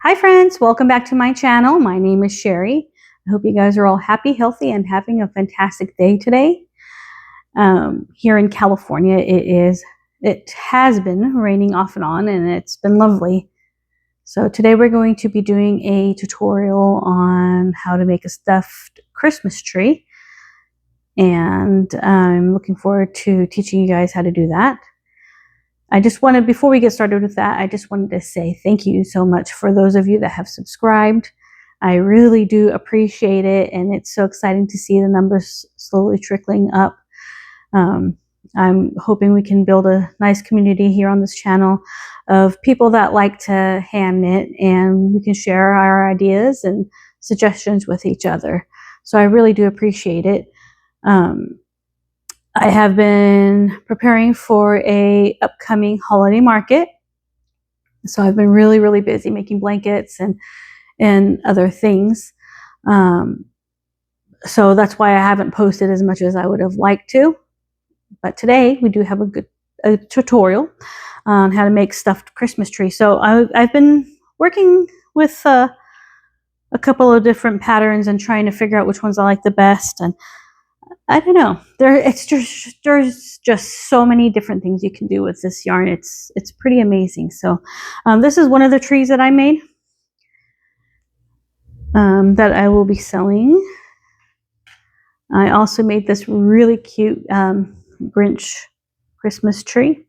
Hi friends, welcome back to my channel. My name is Sherie. I hope you guys are all happy, healthy, and having a fantastic day today. Here in California, it has been raining off and on, and it's been lovely. So today we're going to be doing a tutorial on how to make a stuffed Christmas tree. And I'm looking forward to teaching you guys how to do that. Before we get started with that, I just wanted to say thank you so much for those of you that have subscribed. I really do appreciate it, and it's so exciting to see the numbers slowly trickling up. I'm hoping we can build a nice community here on this channel of people that like to hand knit, and we can share our ideas and suggestions with each other. So I really do appreciate it. I have been preparing for a upcoming holiday market. So I've been really busy making blankets and other things. So that's why I haven't posted as much as I would have liked to. But today we do have a tutorial on how to make stuffed Christmas tree. So I've been working with a couple of different patterns and trying to figure out which ones I like the best. And I don't know. There's just so many different things you can do with this yarn. It's pretty amazing. So this is one of the trees that I made that I will be selling. I also made this really cute Grinch Christmas tree,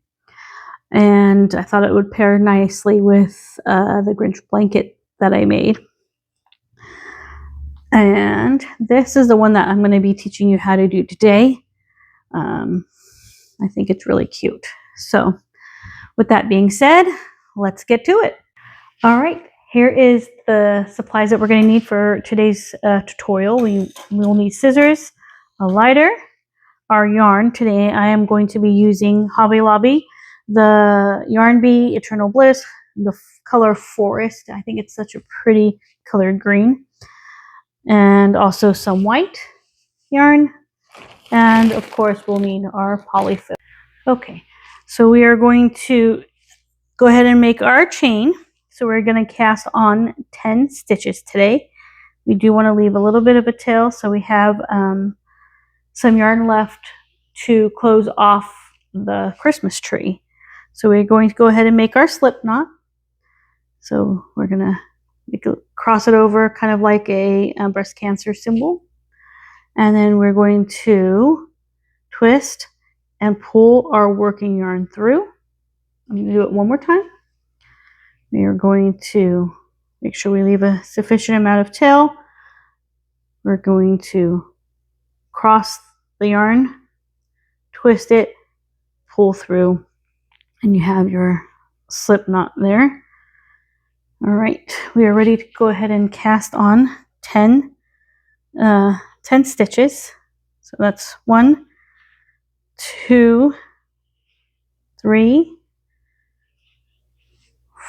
and I thought it would pair nicely with the Grinch blanket that I made. And this is the one that I'm going to be teaching you how to do today. I think it's really cute. So with that being said, let's get to it. All right, here is the supplies that we're going to need for today's tutorial. We will need scissors, a lighter, our yarn. Today I am going to be using Hobby Lobby, the Yarn Bee Eternal Bliss, the color Forest. I think it's such a pretty colored green. And also some white yarn. And of course we'll need our polyfill. Okay, so we are going to go ahead and make our chain. So we're going to cast on 10 stitches today. We do want to leave a little bit of a tail, so we have some yarn left to close off the Christmas tree. So we're going to go ahead and make our slip knot. So we're going to cross it over kind of like a breast cancer symbol. And then we're going to twist and pull our working yarn through. I'm going to do it one more time. We are going to make sure we leave a sufficient amount of tail. We're going to cross the yarn, twist it, pull through, and you have your slip knot there. All right, we are ready to go ahead and cast on 10 stitches. So that's 1, 2, 3,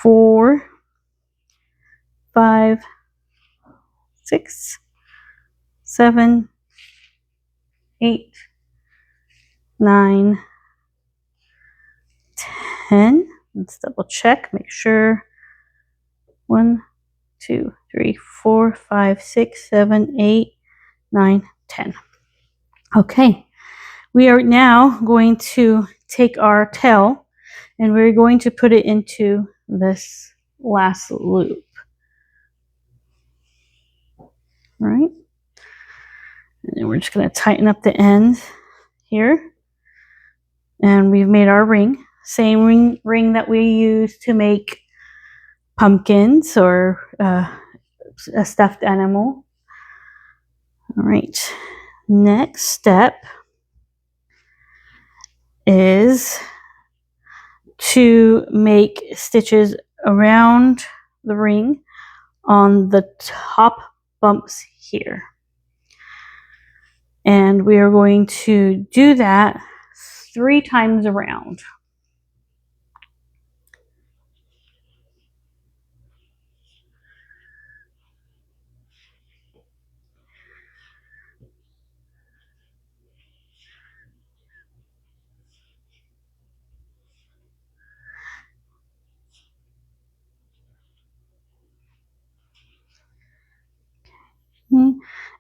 4, 5, 6, 7, 8, 9, 10. Let's double check, make sure. 1, 2, 3, 4, 5, 6, 7, 8, 9, 10. Okay, we are now going to take our tail and we're going to put it into this last loop. All right, and then we're just going to tighten up the end here, and we've made our ring. Same ring that we use to make pumpkins or a stuffed animal. All right, next step is to make stitches around the ring on the top bumps here. And we are going to do that 3 times around.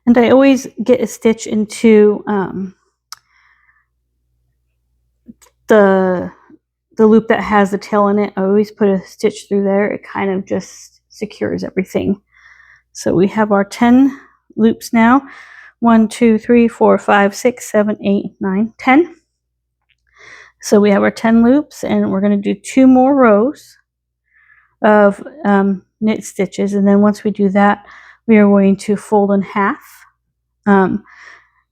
And I always get a stitch into the loop that has the tail in it. I always put a stitch through there. It kind of just secures everything. So we have our 10 loops now. 1, 2, 3, 4, 5, 6, 7, 8, 9, 10. So we have our 10 loops, and we're going to do 2 more rows of knit stitches. And then once we do that, we are going to fold in half.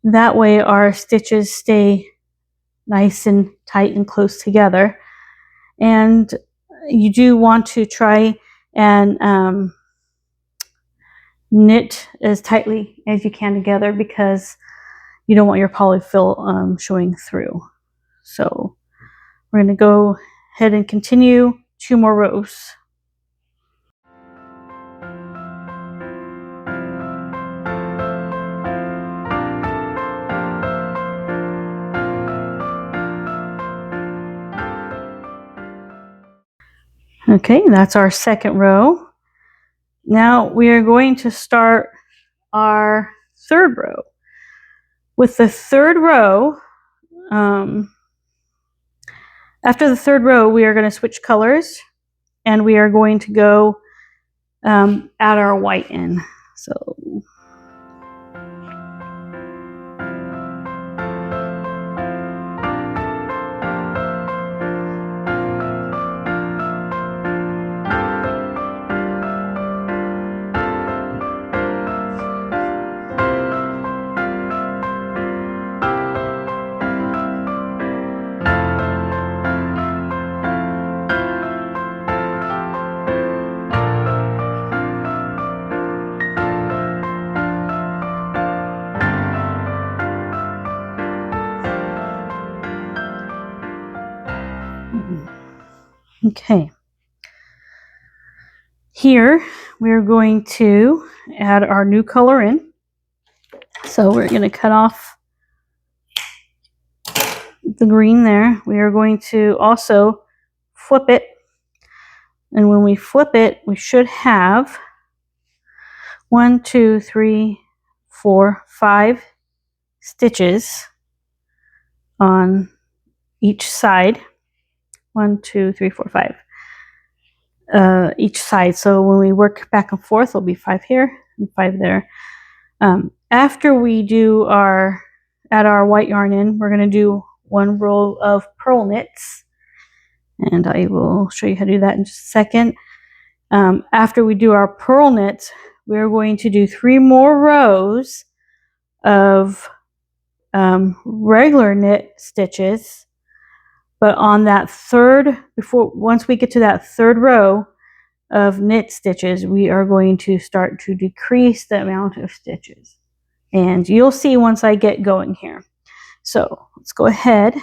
That way our stitches stay nice and tight and close together. And you do want to try and knit as tightly as you can together, because you don't want your polyfill showing through. So we're going to go ahead and continue 2 more rows. Okay, that's our second row. Now we are going to start our third row. With the third row, after the third row, we are going to switch colors, and we are going to go add our white in. So okay. Here we're going to add our new color in. So we're going to cut off the green there. We are going to also flip it. And when we flip it, we should have 1, 2, 3, 4, 5 stitches on each side. 1, 2, 3, 4, 5. Each side. So when we work back and forth, there'll be 5 here and 5 there. After we do add our white yarn in, we're going to do 1 row of purl knits, and I will show you how to do that in just a second. After we do our purl knits, we're going to do 3 more rows of regular knit stitches. But on that once we get to that third row of knit stitches, we are going to start to decrease the amount of stitches. And you'll see once I get going here. So let's go ahead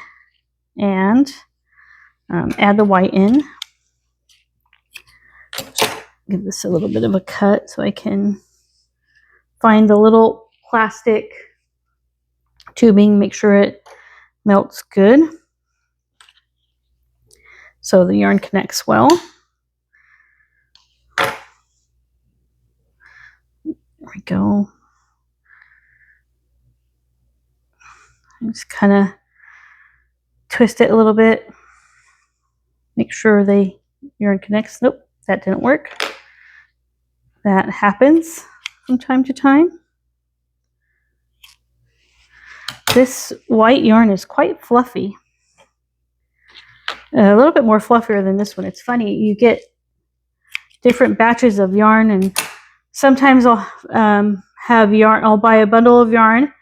and add the white in. Give this a little bit of a cut so I can find the little plastic tubing, make sure it melts good, so the yarn connects well. There we go. Just kind of twist it a little bit. Make sure the yarn connects. Nope, that didn't work. That happens from time to time. This white yarn is quite fluffy. A little bit more fluffier than this one. It's funny, you get different batches of yarn, and sometimes I'll have yarn. I'll buy a bundle of yarn,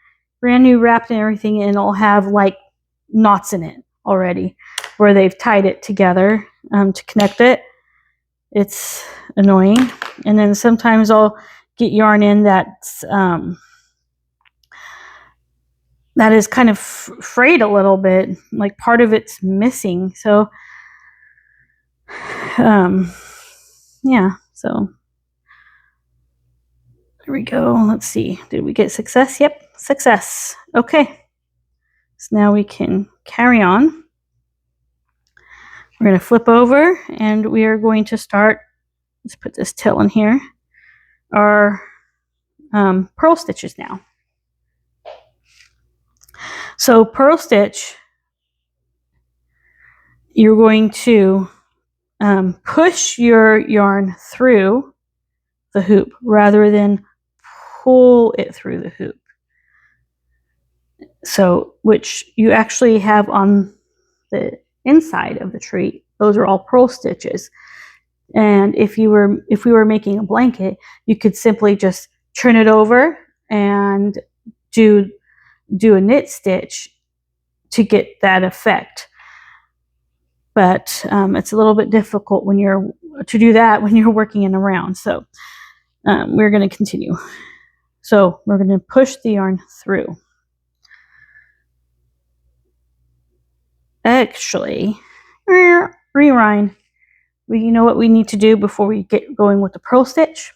brand new, wrapped and everything, and it'll have like knots in it already, where they've tied it together to connect it. It's annoying. And then sometimes I'll get yarn in that's that is kind of frayed a little bit, like part of it's missing. So yeah, so there we go. Let's see, did we get success? Yep, success. Okay, so now we can carry on. We're going to flip over, and we are going to start, let's put this tail in here, our purl stitches now. So purl stitch, you're going to push your yarn through the hoop rather than pull it through the hoop. So, which you actually have on the inside of the tree, those are all purl stitches. And if we were making a blanket, you could simply just turn it over and do a knit stitch to get that effect. But it's a little bit difficult to do that when you're working in a round. So we're going to continue. So we're going to push the yarn through. Actually, rewind. You know what we need to do before we get going with the purl stitch?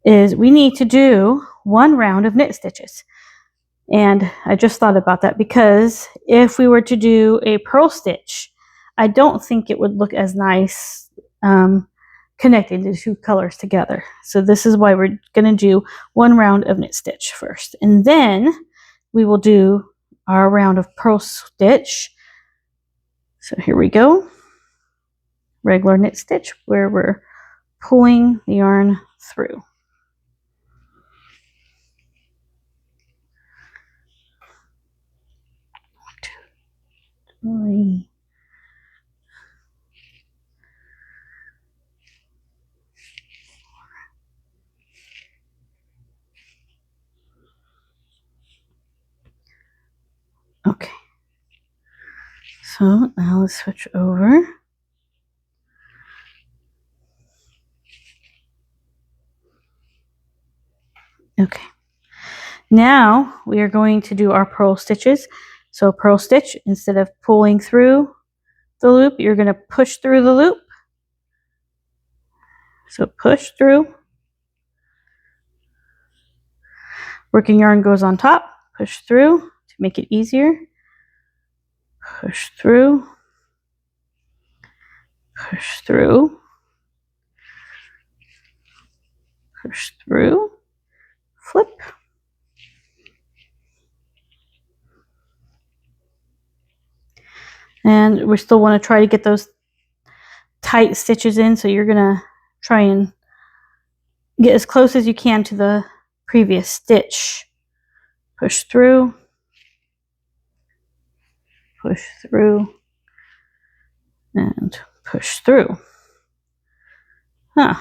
Is we need to do 1 round of knit stitches. And I just thought about that because if we were to do a purl stitch, I don't think it would look as nice connecting the 2 colors together. So this is why we're going to do 1 round of knit stitch first. And then we will do our round of purl stitch. So here we go. Regular knit stitch where we're pulling the yarn through. Three. Okay. So now let's switch over. Okay. Now we are going to do our purl stitches. So purl stitch, instead of pulling through the loop, you're going to push through the loop. So push through. Working yarn goes on top. Push through to make it easier. Push through. Push through. Push through. Flip. And we still want to try to get those tight stitches in, so you're going to try and get as close as you can to the previous stitch. Push through. Push through. And push through. Huh.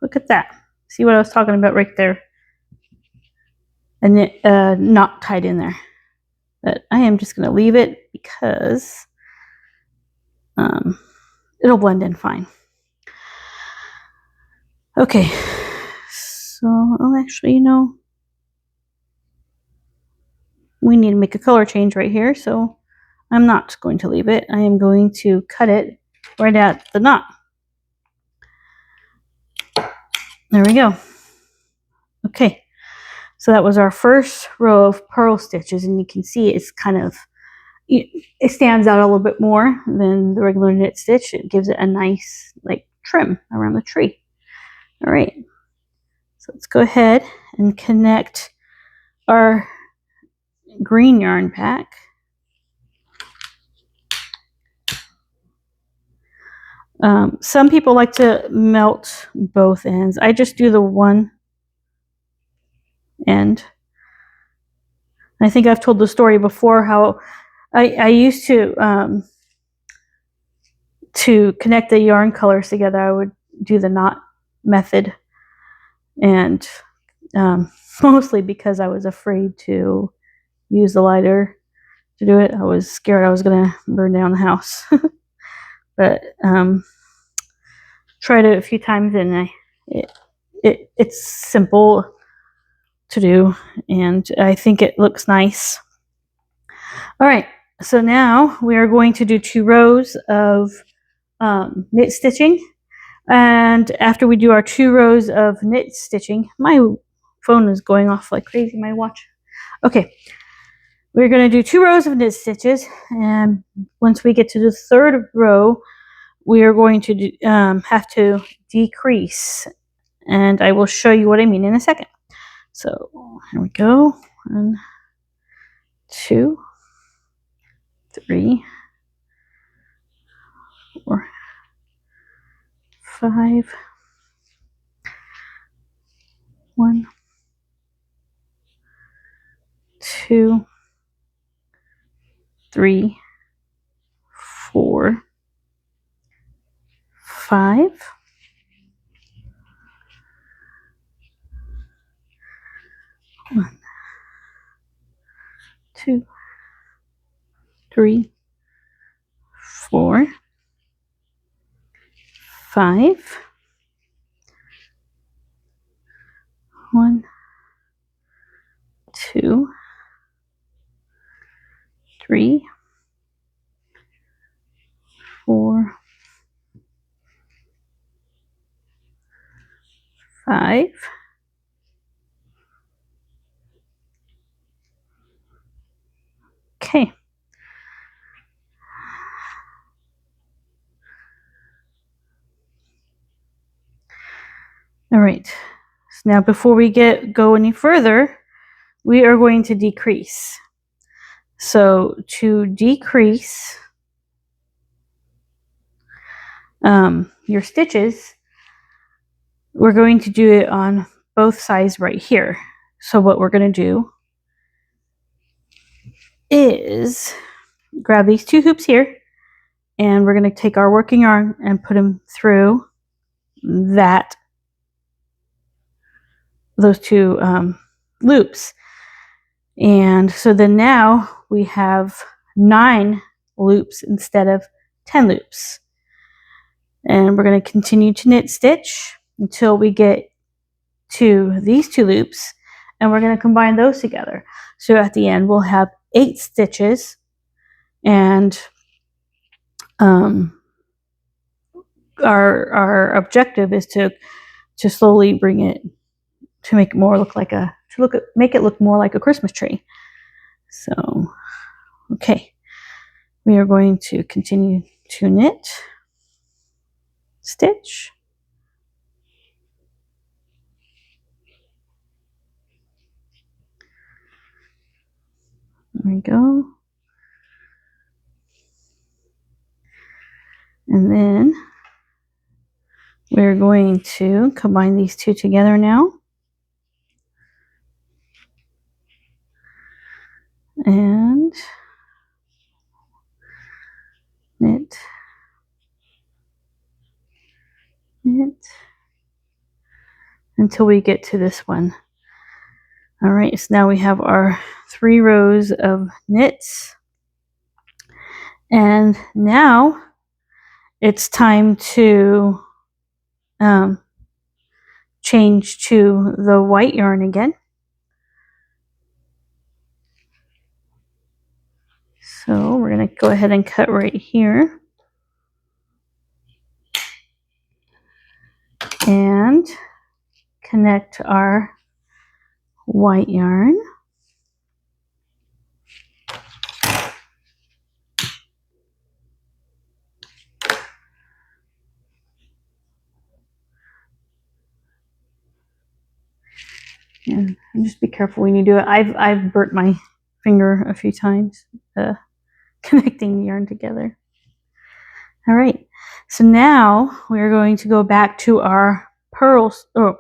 Look at that. See what I was talking about right there? And it not tied in there. But I am just going to leave it because it'll blend in fine. Okay, so actually, we need to make a color change right here, so I'm not going to leave it. I am going to cut it right at the knot. There we go. Okay, so that was our first row of purl stitches, and you can see it's kind of, it stands out a little bit more than the regular knit stitch. It gives it a nice like trim around the tree. All right, so let's go ahead and connect our green yarn pack. Some people like to melt both ends. I just do the one end. I think I've told the story before how I used to connect the yarn colors together. I would do the knot method, and mostly because I was afraid to use the lighter to do it. I was scared I was going to burn down the house. But tried it a few times, and it's simple to do, and I think it looks nice. All right, so now we are going to do 2 rows of knit stitching, and after we do our 2 rows of knit stitching, my phone is going off like crazy, my watch. Okay, we're going to do 2 rows of knit stitches, and once we get to the 3rd row, we are going to have to decrease, and I will show you what I mean in a second. So here we go. 1, 2, 3, 4, 5. 1, 2, 3, 4, 5. 1, 2, 3, 4, 5. 1, 2, 3, 4, 5. Okay. All right. So now before we go any further, we are going to decrease. So to decrease your stitches, we're going to do it on both sides right here. So what we're going to do is grab these 2 hoops here, and we're going to take our working yarn and put them through those 2 loops. And so then now we have 9 loops instead of 10 loops. And we're going to continue to knit stitch until we get to these 2 loops, and we're going to combine those together. So at the end we'll have 8 stitches, and our objective is to slowly bring it to make it more look like make it look more like a Christmas tree. So okay, we are going to continue to knit stitch. There we go. And then we're going to combine these 2 together now. And knit, knit, until we get to this one. All right, so now we have our 3 rows of knits. And now it's time to change to the white yarn again. So we're going to go ahead and cut right here. And connect our white yarn. And just be careful when you do it. I've burnt my finger a few times connecting the yarn together. All right, so now we're going to go back to our pearls. Oh,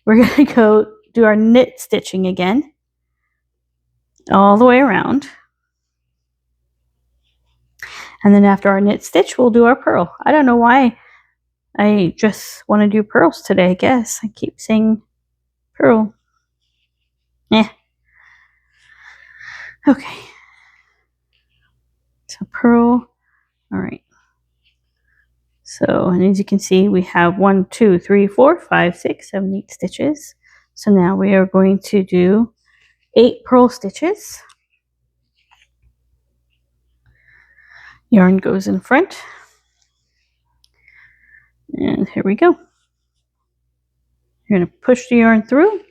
we're going to go do our knit stitching again, all the way around. And then after our knit stitch, we'll do our purl. I don't know why I just want to do pearls today, I guess. I keep saying purl. Yeah. Okay. So purl. All right. So, and as you can see, we have 1, 2, 3, 4, 5, 6, 7, 8 stitches. So now we are going to do 8 purl stitches. Yarn goes in front. And here we go. You're going to push the yarn through.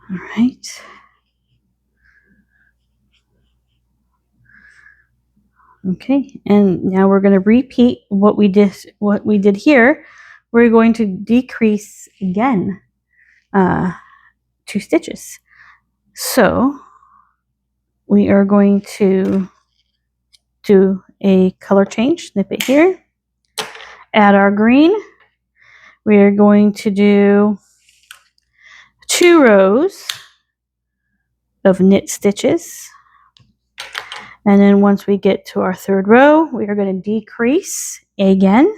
All right. Okay, and now we're going to repeat what we did here. We're going to decrease again 2 stitches. So we are going to do a color change, snip it here, add our green. We are going to do 2 rows of knit stitches. And then once we get to our 3rd row, we are going to decrease again.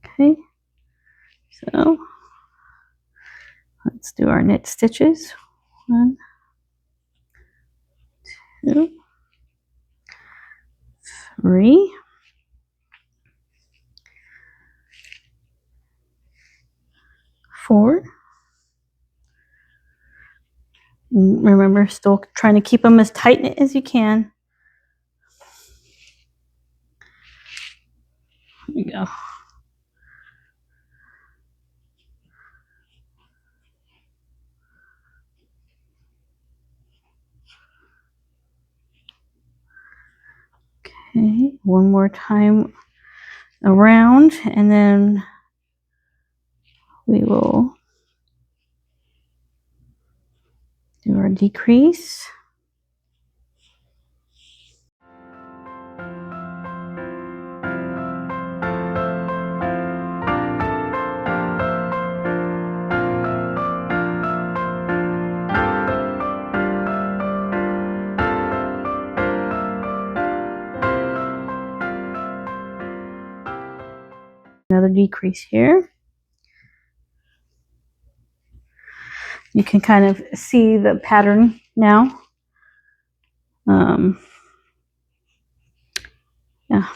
Okay, so let's do our knit stitches. 1, 2, 3. 4. Remember, still trying to keep them as tight knit as you can. There we go. Okay, one more time around, and then we will do our decrease. Another decrease here. You can kind of see the pattern now. Yeah.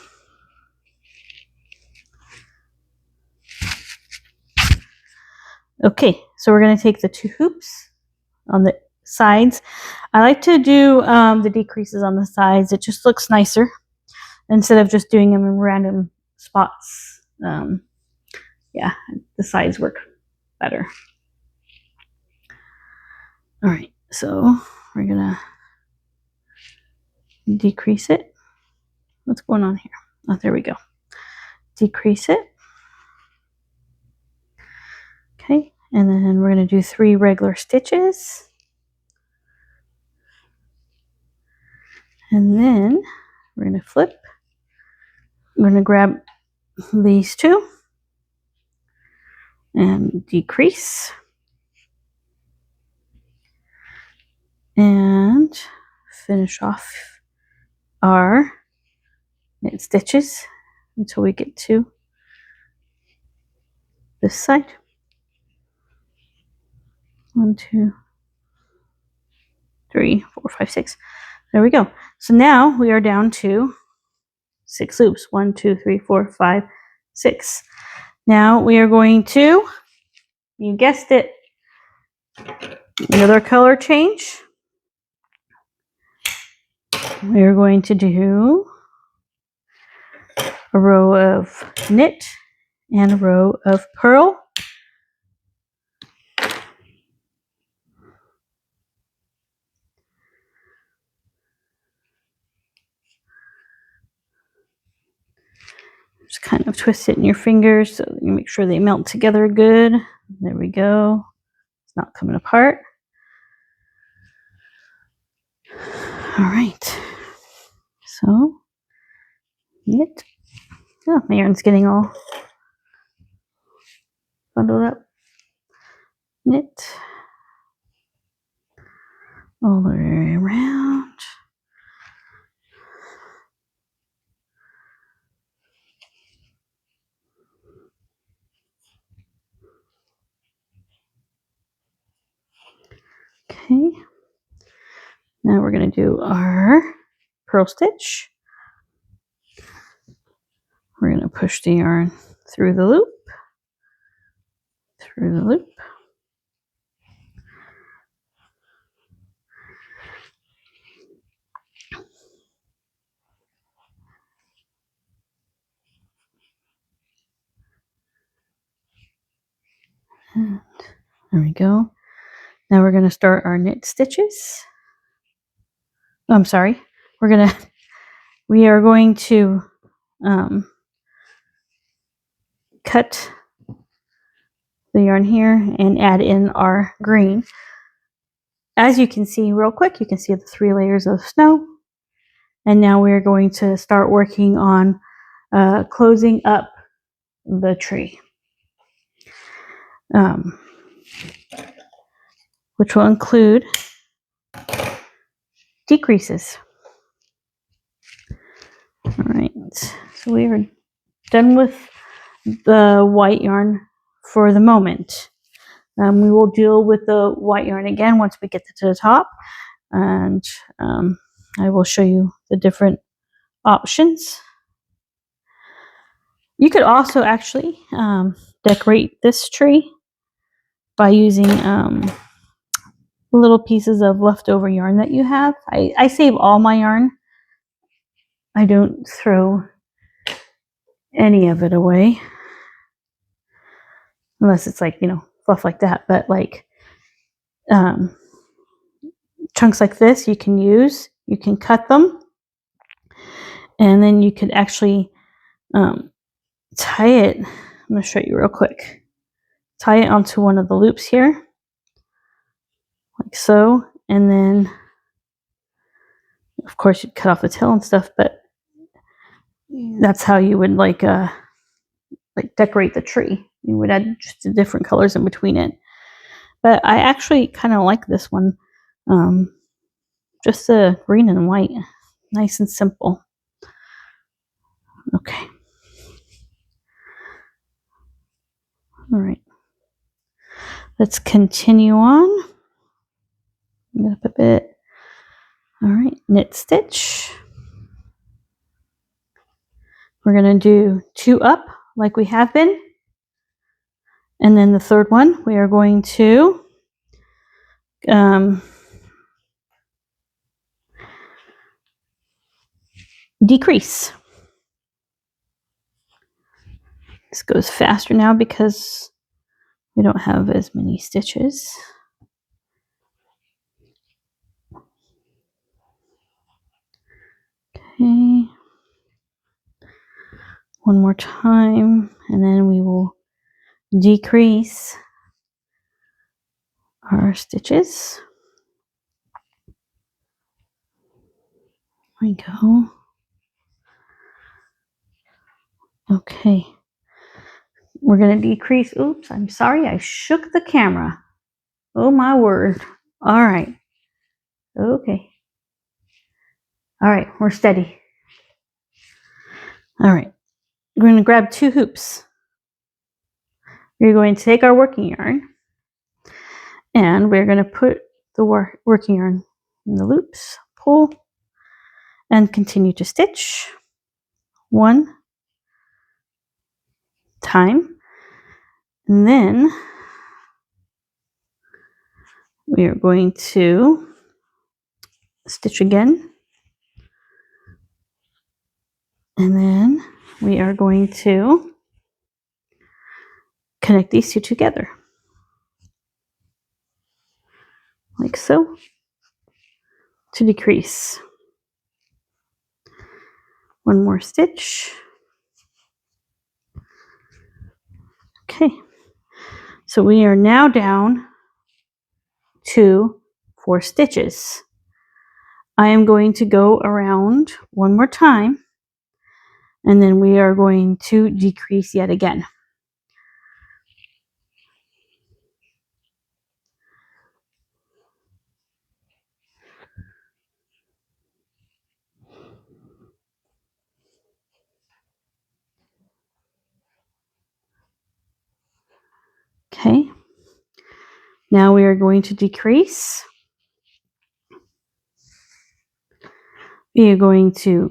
Okay, so we're going to take the 2 hoops on the sides. I like to do the decreases on the sides. It just looks nicer instead of just doing them in random spots. Yeah, the sides work better. All right, so we're gonna decrease it. What's going on here? Oh, there we go. Decrease it. Okay, and then we're gonna do 3 regular stitches. And then we're gonna flip. We're gonna grab these 2 and decrease. And finish off our knit stitches until we get to this side. 1, 2, 3, 4, 5, 6. There we go. So now we are down to 6 loops. 1, 2, 3, 4, 5, 6. Now we are going to, you guessed it, another color change. We are going to do a row of knit and a row of purl. Just kind of twist it in your fingers so you make sure they melt together good. There we go. It's not coming apart. All right. So, knit. Oh, my yarn's getting all bundled up. Knit all the way around. Okay. Now we're going to do our purl stitch. We're going to push the yarn through the loop, through the loop. There we go. Now we're going to start our knit stitches. Oh, I'm sorry. We are going to cut the yarn here and add in our green. As you can see real quick, you can see the 3 layers of snow. And now we're going to start working on closing up the tree, which will include decreases. All right, so we are done with the white yarn for the moment. We will deal with the white yarn again once we get to the top, and I will show you the different options. You could also actually decorate this tree by using little pieces of leftover yarn that you have. I save all my yarn. I don't throw any of it away. Unless it's like, fluff like that. But like chunks like this you can use. You can cut them. And then you could actually tie it. I'm going to show you real quick. Tie it onto one of the loops here. Like so. And then, of course, you'd cut off the tail and stuff. But that's how you would like decorate the tree. You would add just the different colors in between it. But I actually kind of like this one. Just the green and white. Nice and simple. Okay. All right. Let's continue on. Up a bit. All right. Knit stitch. We're going to do 2 up like we have been. And then the third one, we are going to decrease. This goes faster now because we don't have as many stitches. Okay. One more time, and then we will decrease our stitches. There we go. Okay. We're going to decrease. Oops, I'm sorry. I shook the camera. Oh, my word. All right. Okay. All right. We're steady. All right. We're going to grab 2 hoops. We're going to take our working yarn and we're going to put the working yarn in the loops, pull, and continue to stitch 1 time. And then we are going to stitch again. And then we are going to connect these 2 together. Like so. To decrease. 1 more stitch. Okay. So we are now down to 4 stitches. I am going to go around 1 more time, and then we are going to decrease yet again. Okay. Now we are going to decrease. We are going to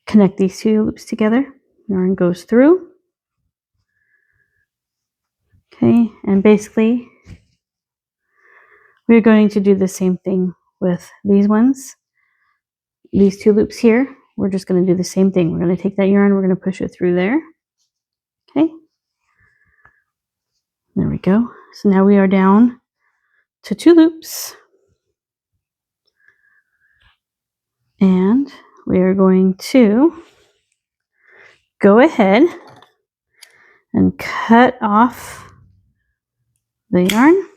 connect these 2 loops together. Yarn goes through. Okay, and basically we're going to do the same thing with these ones. These 2 loops here, we're just going to do the same thing. We're going to take that yarn, we're going to push it through there. Okay. go. So now we are down to 2 loops. And we are going to go ahead and cut off the yarn.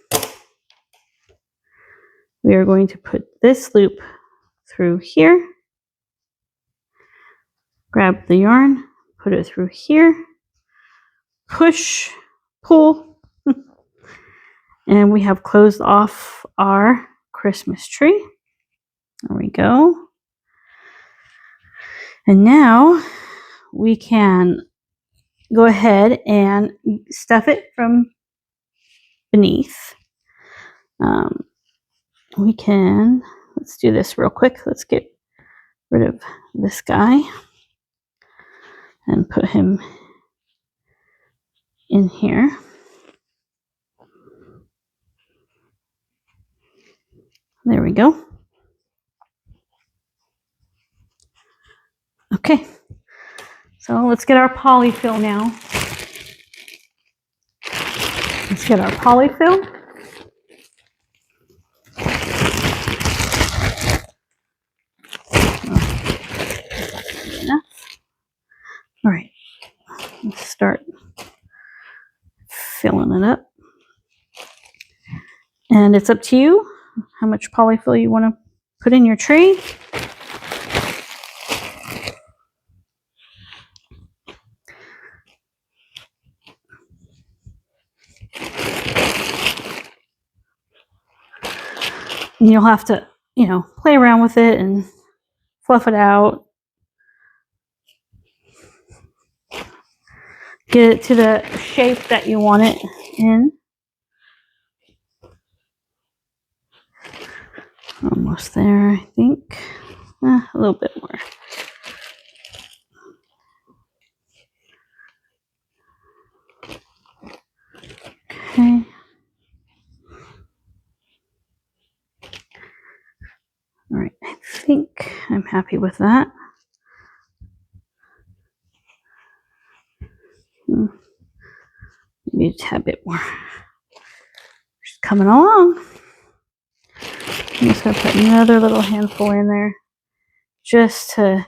We are going to put this loop through here, grab the yarn, put it through here, push, pull, and we have closed off our Christmas tree. There we go. And now we can go ahead and stuff it from beneath. We can, let's do this real quick. Let's get rid of this guy and put him in here. There we go. Okay, so let's get our polyfill now. Let's get our polyfill. Enough. All right, let's start filling it up. And it's up to you how much polyfill you want to put in your tree. And you'll have to, play around with it and fluff it out. Get it to the shape that you want it in. Almost there, I think. A little bit more. Okay. All right, I think I'm happy with that. Maybe a tad bit more. Just coming along. I'm just going to put another little handful in there just to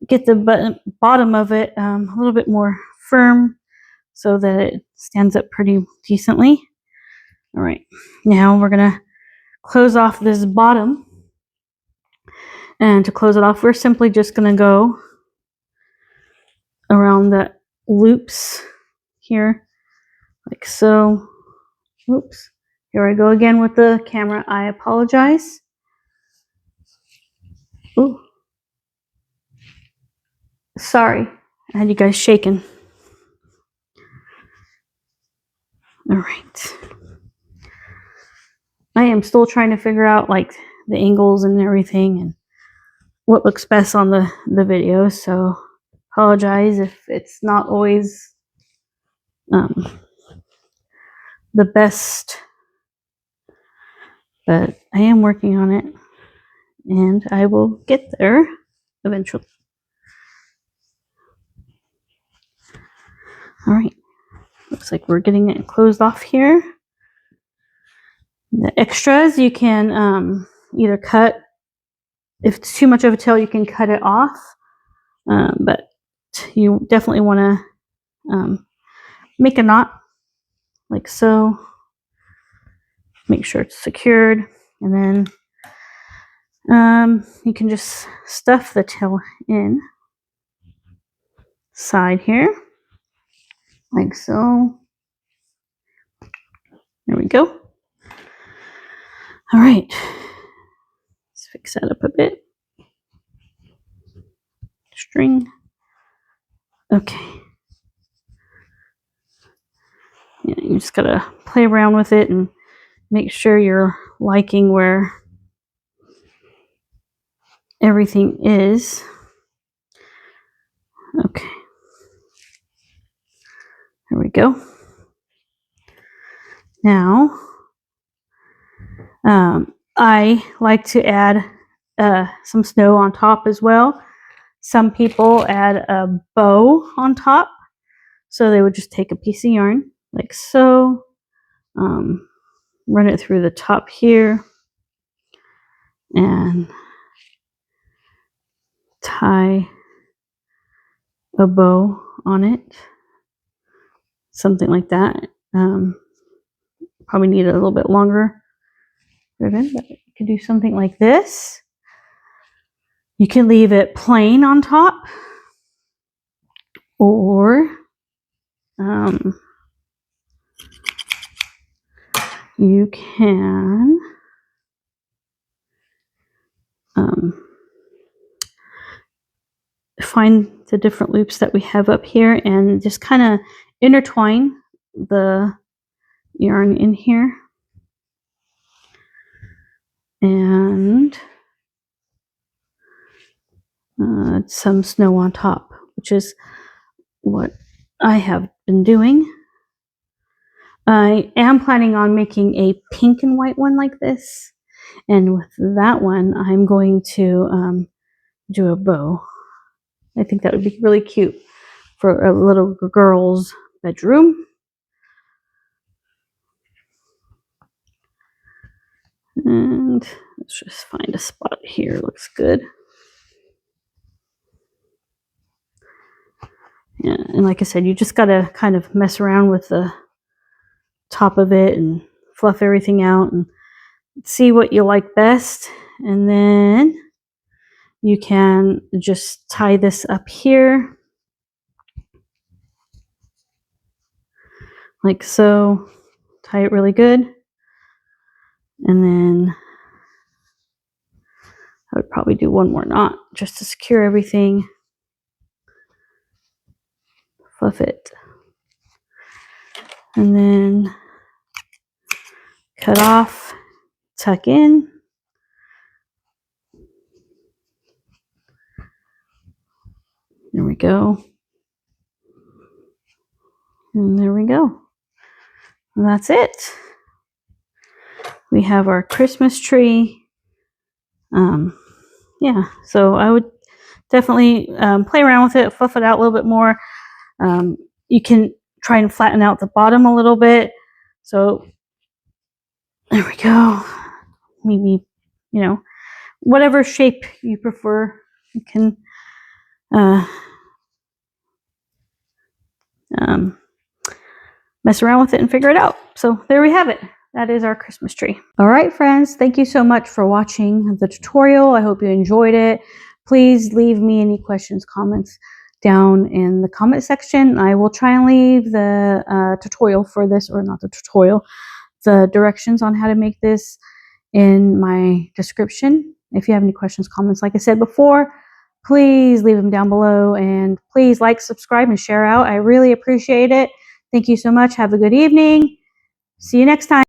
get the bottom of it a little bit more firm so that it stands up pretty decently. All right, now we're going to close off this bottom. And to close it off, we're simply just going to go around the loops here, like so. Oops. Here I go again with the camera. I apologize. Ooh. Sorry. I had you guys shaking. All right. I am still trying to figure out like the angles and everything and what looks best on the video. So apologize if it's not always the best, but I am working on it and I will get there eventually. All right, looks like we're getting it closed off here. The extras you can either cut, if it's too much of a tail you can cut it off, but you definitely want to make a knot like so. Make sure it's secured, and then you can just stuff the tail in side here like so. There we go. All right, let's fix that up a bit. String. Okay. Yeah, you just gotta play around with it and make sure you're liking where everything is. Okay. There we go. Now, I like to add some snow on top as well. Some people add a bow on top. So they would just take a piece of yarn like so, run it through the top here and tie a bow on it, something like that. Probably need a little bit longer ribbon, but you can do something like this. You can leave it plain on top, or you can find the different loops that we have up here and just kind of intertwine the yarn in here and some snow on top, which is what I have been doing. I am planning on making a pink and white one like this, and with that one I'm going to do a bow. I think that would be really cute for a little girl's bedroom. And let's just find a spot here. Looks good. Yeah, and like I said, you just gotta kind of mess around with the top of it and fluff everything out and see what you like best. And then you can just tie this up here like so. Tie it really good. And then I would probably do one more knot just to secure everything. Fluff it. And then cut off, tuck in. There we go. And there we go. And that's it. We have our Christmas tree. Yeah, so I would definitely play around with it, fluff it out a little bit more. You can try and flatten out the bottom a little bit. So there we go. Maybe, you know, whatever shape you prefer, you can mess around with it and figure it out. So there we have it. That is our Christmas tree. All right, friends, thank you so much for watching the tutorial. I hope you enjoyed it. Please leave me any questions, comments down in the comment section. I will try and leave the tutorial for this, or not the tutorial, the directions on how to make this in my description. If you have any questions, comments, like I said before, please leave them down below, and please like, subscribe, and share out. I really appreciate it. Thank you so much. Have a good evening. See you next time.